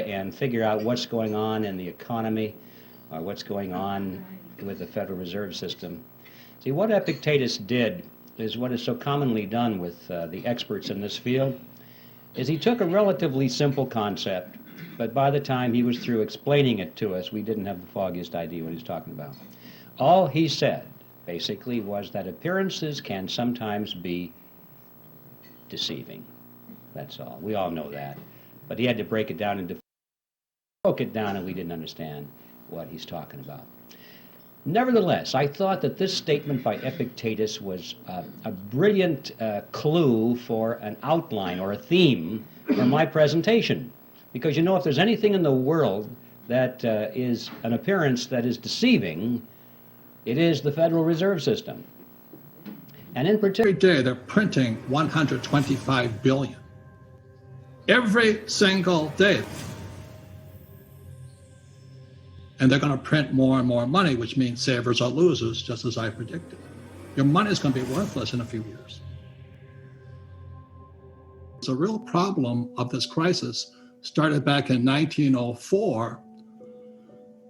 and figure out what's going on in the economy or what's going on with the Federal Reserve System. See, what Epictetus did is what is so commonly done with the experts in this field, is he took a relatively simple concept, but by the time he was through explaining it to us, we didn't have the foggiest idea what he was talking about. All he said, basically, was that appearances can sometimes be deceiving. That's all. We all know that. But he had to break it down and broke it down, and we didn't understand what he's talking about. Nevertheless, I thought that this statement by Epictetus was a brilliant clue for an outline or a theme for my presentation. Because, you know, if there's anything in the world that is an appearance that is deceiving, it is the Federal Reserve System. And in particular, every day they're printing 125 billion. Every single day. And they're going to print more and more money, which means savers are losers, just as I predicted. Your money is going to be worthless in a few years. It's a real problem of this crisis started back in 1904,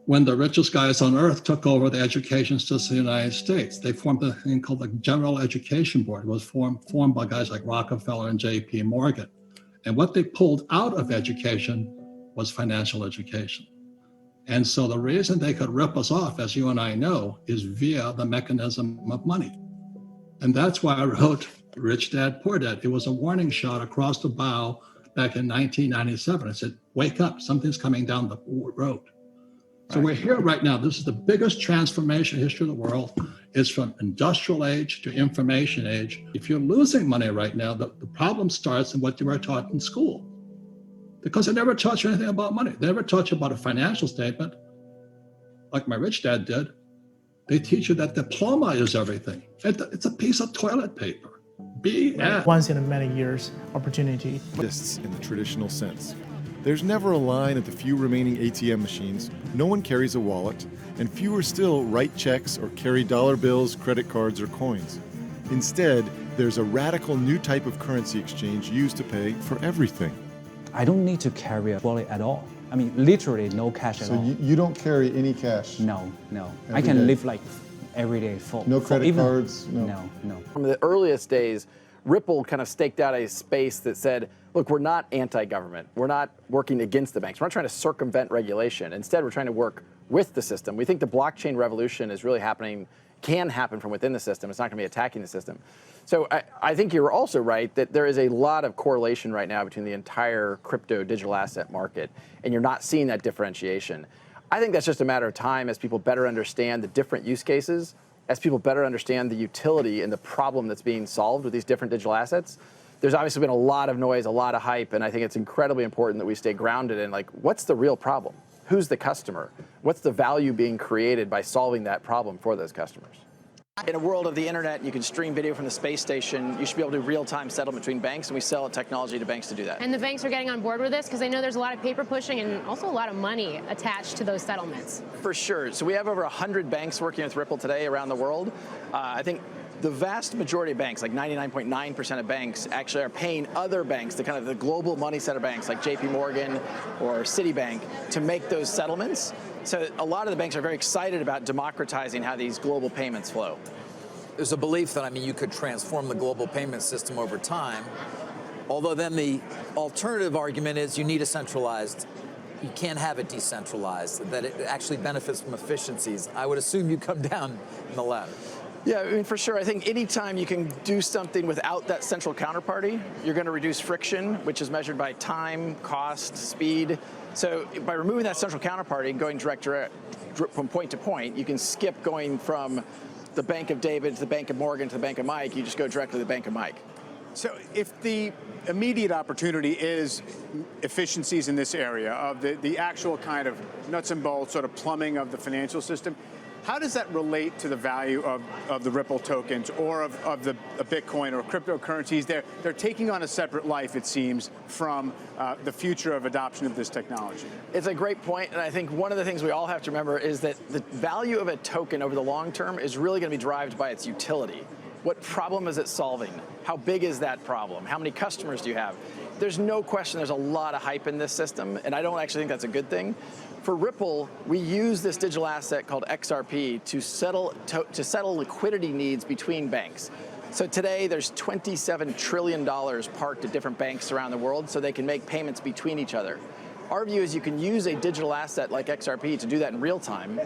when the richest guys on earth took over the education system of the United States. They formed a thing called the General Education Board. It was formed by guys like Rockefeller and J.P. Morgan. And what they pulled out of education was financial education. And so the reason they could rip us off, as you and I know, is via the mechanism of money. And that's why I wrote Rich Dad, Poor Dad. It was a warning shot across the bow back in 1997. I said, wake up, something's coming down the road. So we're here right now. This is the biggest transformation in the history of the world. It's from industrial age to information age. If you're losing money right now, the problem starts in what you were taught in school. Because they never taught you anything about money. They never taught you about a financial statement, like my rich dad did. They teach you that diploma is everything. It's a piece of toilet paper. BS. Once in a many years opportunity. Exists in the traditional sense. There's never a line at the few remaining ATM machines, no one carries a wallet, and fewer still write checks or carry dollar bills, credit cards, or coins. Instead, there's a radical new type of currency exchange used to pay for everything. I don't need to carry a wallet at all. I mean, literally no cash at all. So you don't carry any cash? No. I can live like every day full. No credit cards? No. From the earliest days, Ripple kind of staked out a space that said, look, we're not anti-government. We're not working against the banks. We're not trying to circumvent regulation. Instead, we're trying to work with the system. We think the blockchain revolution is really happening, can happen from within the system. It's not going to be attacking the system. So I think you're also right that there is a lot of correlation right now between the entire crypto digital asset market, and you're not seeing that differentiation. I think that's just a matter of time as people better understand the different use cases, as people better understand the utility and the problem that's being solved with these different digital assets. There's obviously been a lot of noise, a lot of hype, and I think it's incredibly important that we stay grounded in, like, what's the real problem? Who's the customer? What's the value being created by solving that problem for those customers? In a world of the internet, you can stream video from the space station. You should be able to do real-time settlement between banks, and we sell technology to banks to do that. And the banks are getting on board with this because they know there's a lot of paper pushing and also a lot of money attached to those settlements. For sure. So we have over 100 banks working with Ripple today around the world. I think the vast majority of banks, like 99.9% of banks, actually are paying other banks, the kind of the global money center banks like JP Morgan or Citibank, to make those settlements. So a lot of the banks are very excited about democratizing how these global payments flow. There's a belief that, I mean, you could transform the global payment system over time, although then the alternative argument is you need a centralized, you can't have it decentralized, that it actually benefits from efficiencies. I would assume you come down in the latter. Yeah, I mean, for sure. I think anytime you can do something without that central counterparty, you're going to reduce friction, which is measured by time, cost, speed. So by removing that central counterparty and going direct from point to point, you can skip going from the Bank of David to the Bank of Morgan to the Bank of Mike. You just go directly to the Bank of Mike. So if the immediate opportunity is efficiencies in this area of the actual kind of nuts and bolts sort of plumbing of the financial system, how does that relate to the value of the Ripple tokens or of the Bitcoin or cryptocurrencies? They're taking on a separate life, it seems, from the future of adoption of this technology. It's a great point, and I think one of the things we all have to remember is that the value of a token over the long term is really going to be derived by its utility. What problem is it solving? How big is that problem? How many customers do you have? There's no question there's a lot of hype in this system, and I don't actually think that's a good thing. For Ripple, we use this digital asset called XRP to settle liquidity needs between banks. So today there's $27 trillion parked at different banks around the world so they can make payments between each other. Our view is you can use a digital asset like XRP to do that in real time.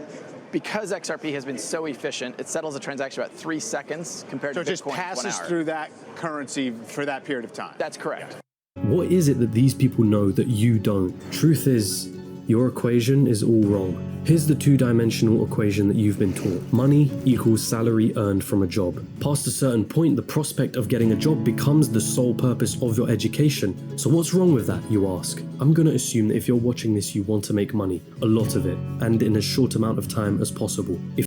Because XRP has been so efficient, it settles a transaction about 3 seconds compared to Bitcoin. So it just passes 1 hour. through that currency for that period of time. That's correct. What is it that these people know that you don't? Truth is, your equation is all wrong. Here's the two-dimensional equation that you've been taught. Money equals salary earned from a job. Past a certain point, the prospect of getting a job becomes the sole purpose of your education. So what's wrong with that, you ask? I'm gonna assume that if you're watching this, you want to make money, a lot of it, and in as short amount of time as possible. If